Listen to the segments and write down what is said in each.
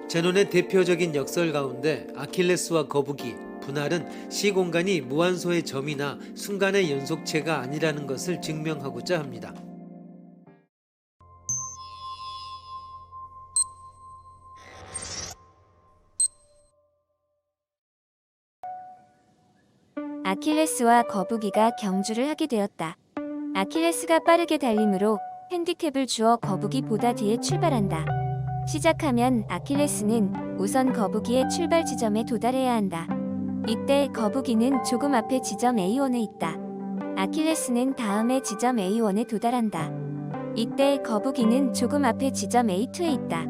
제논의 대표적인 역설 가운데 아킬레스와 거북이, 분할은 시공간이 무한소의 점이나 순간의 연속체가 아니라는 것을 증명하고자 합니다. 아킬레스와 거북이가 경주를 하게 되었다. 아킬레스가 빠르게 달림으로 핸디캡을 주어 거북이보다 뒤에 출발한다. 시작하면 아킬레스는 우선 거북이의 출발 지점에 도달해야 한다. 이때 거북이는 조금 앞에 지점 A1에 있다. 아킬레스는 다음에 지점 A1에 도달한다. 이때 거북이는 조금 앞에 지점 A2에 있다.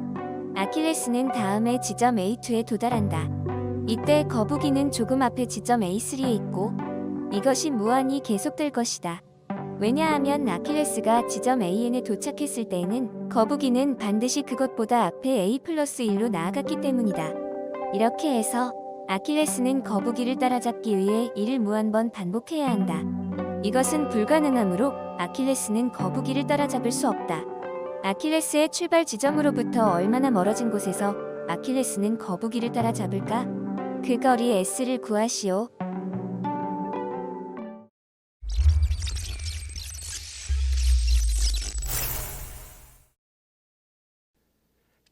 아킬레스는 다음에 지점 A2에 도달한다. 이때 거북이는 조금 앞에 지점 A3에 있고 이것이 무한히 계속될 것이다. 왜냐하면 아킬레스가 지점 AN에 도착했을 때에는 거북이는 반드시 그것보다 앞에 A+1로 나아갔기 때문이다. 이렇게 해서 아킬레스는 거북이를 따라잡기 위해 이를 무한번 반복해야 한다. 이것은 불가능하므로 아킬레스는 거북이를 따라잡을 수 없다. 아킬레스의 출발 지점으로부터 얼마나 멀어진 곳에서 아킬레스는 거북이를 따라잡을까? 그 거리 S를 구하시오.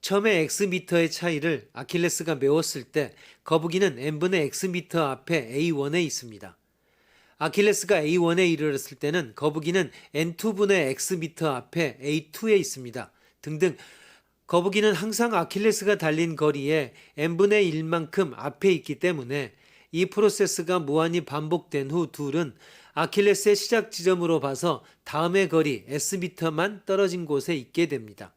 처음에 x미터의 차이를 아킬레스가 메웠을 때 거북이는 n분의 x미터 앞에 A1에 있습니다. 아킬레스가 A1에 이르렀을 때는 거북이는 n2분의 x미터 앞에 A2에 있습니다. 등등. 거북이는 항상 아킬레스가 달린 거리에 n분의 1만큼 앞에 있기 때문에 이 프로세스가 무한히 반복된 후 둘은 아킬레스의 시작 지점으로 봐서 다음의 거리 s미터만 떨어진 곳에 있게 됩니다.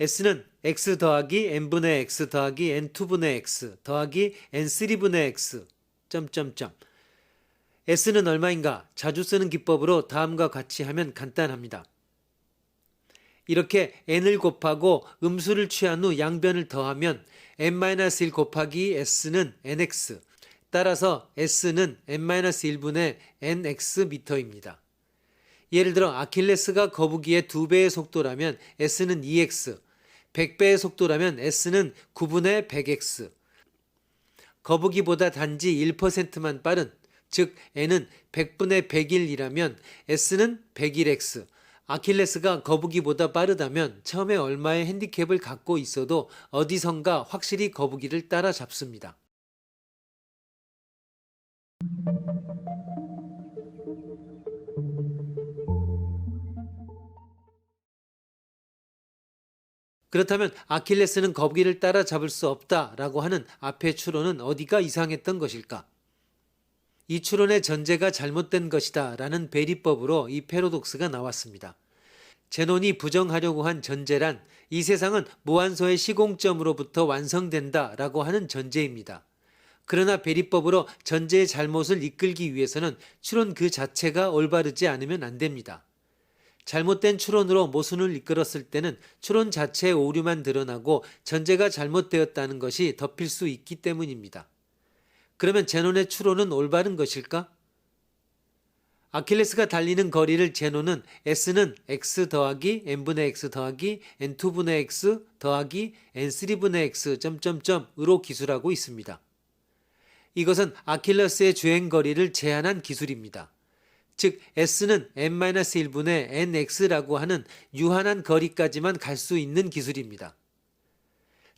S는 x 더하기 n분의 x 더하기 n2분의 x 더하기 n3분의 x S는 얼마인가? 자주 쓰는 기법으로 다음과 같이 하면 간단합니다. 이렇게 n을 곱하고 음수를 취한 후 양변을 더하면 n-1 곱하기 s는 nx, 따라서 s는 n-1분의 nx 미터입니다. 예를 들어 아킬레스가 거북이의 2배의 속도라면 s는 2x, 100배의 속도라면 s는 9분의 100x, 거북이보다 단지 1%만 빠른, 즉 n은 100분의 100일이라면 s는 101x, 아킬레스가 거북이보다 빠르다면 처음에 얼마의 핸디캡을 갖고 있어도 어디선가 확실히 거북이를 따라잡습니다. 그렇다면 아킬레스는 거북이를 따라잡을 수 없다라고 하는 앞의 추론은 어디가 이상했던 것일까? 이 추론의 전제가 잘못된 것이다 라는 배리법으로 이 패러독스가 나왔습니다. 제논이 부정하려고 한 전제란 이 세상은 무한소의 시공점으로부터 완성된다 라고 하는 전제입니다. 그러나 배리법으로 전제의 잘못을 이끌기 위해서는 추론 그 자체가 올바르지 않으면 안 됩니다. 잘못된 추론으로 모순을 이끌었을 때는 추론 자체의 오류만 드러나고 전제가 잘못되었다는 것이 덮일 수 있기 때문입니다. 그러면 제논의 추론은 올바른 것일까? 아킬레스가 달리는 거리를 제논은 S는 x 더하기 n분의 x 더하기 n2분의 x 더하기 n3분의 x..으로 기술하고 있습니다. 이것은 아킬레스의 주행거리를 제한한 기술입니다. 즉 S는 n-1분의 nx라고 하는 유한한 거리까지만 갈 수 있는 기술입니다.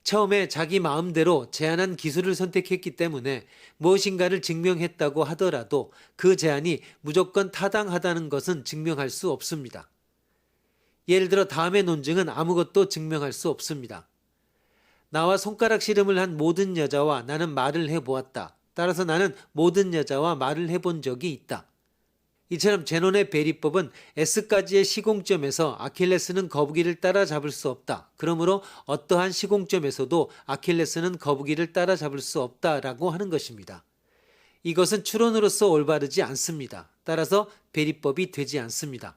처음에 자기 마음대로 제한한 기술을 선택했기 때문에 무엇인가를 증명했다고 하더라도 그 제한이 무조건 타당하다는 것은 증명할 수 없습니다. 예를 들어 다음의 논증은 아무것도 증명할 수 없습니다. 나와 손가락 씨름을 한 모든 여자와 나는 말을 해보았다. 따라서 나는 모든 여자와 말을 해본 적이 있다. 이처럼 제논의 배리법은 S까지의 시공점에서 아킬레스는 거북이를 따라잡을 수 없다. 그러므로 어떠한 시공점에서도 아킬레스는 거북이를 따라잡을 수 없다라고 하는 것입니다. 이것은 추론으로서 올바르지 않습니다. 따라서 배리법이 되지 않습니다.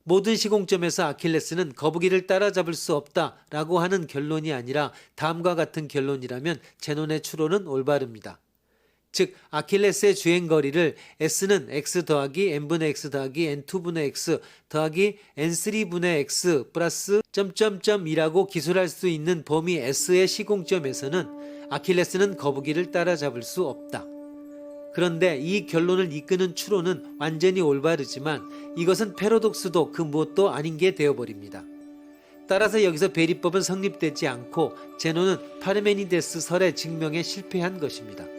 모든 시공점에서 아킬레스는 거북이를 따라잡을 수 없다라고 하는 결론이 아니라 다음과 같은 결론이라면 제논의 추론은 올바릅니다. 즉 아킬레스의 주행거리를 S는 x 더하기 n분의 x 더하기 n2분의 x 더하기 n3분의 x 플러스 점점점이라고 기술할 수 있는 범위 S의 시공점에서는 아킬레스는 거북이를 따라잡을 수 없다. 그런데 이 결론을 이끄는 추론은 완전히 올바르지만 이것은 패러독스도 그 무엇도 아닌 게 되어버립니다. 따라서 여기서 배리법은 성립되지 않고 제노는 파르메니데스 설의 증명에 실패한 것입니다.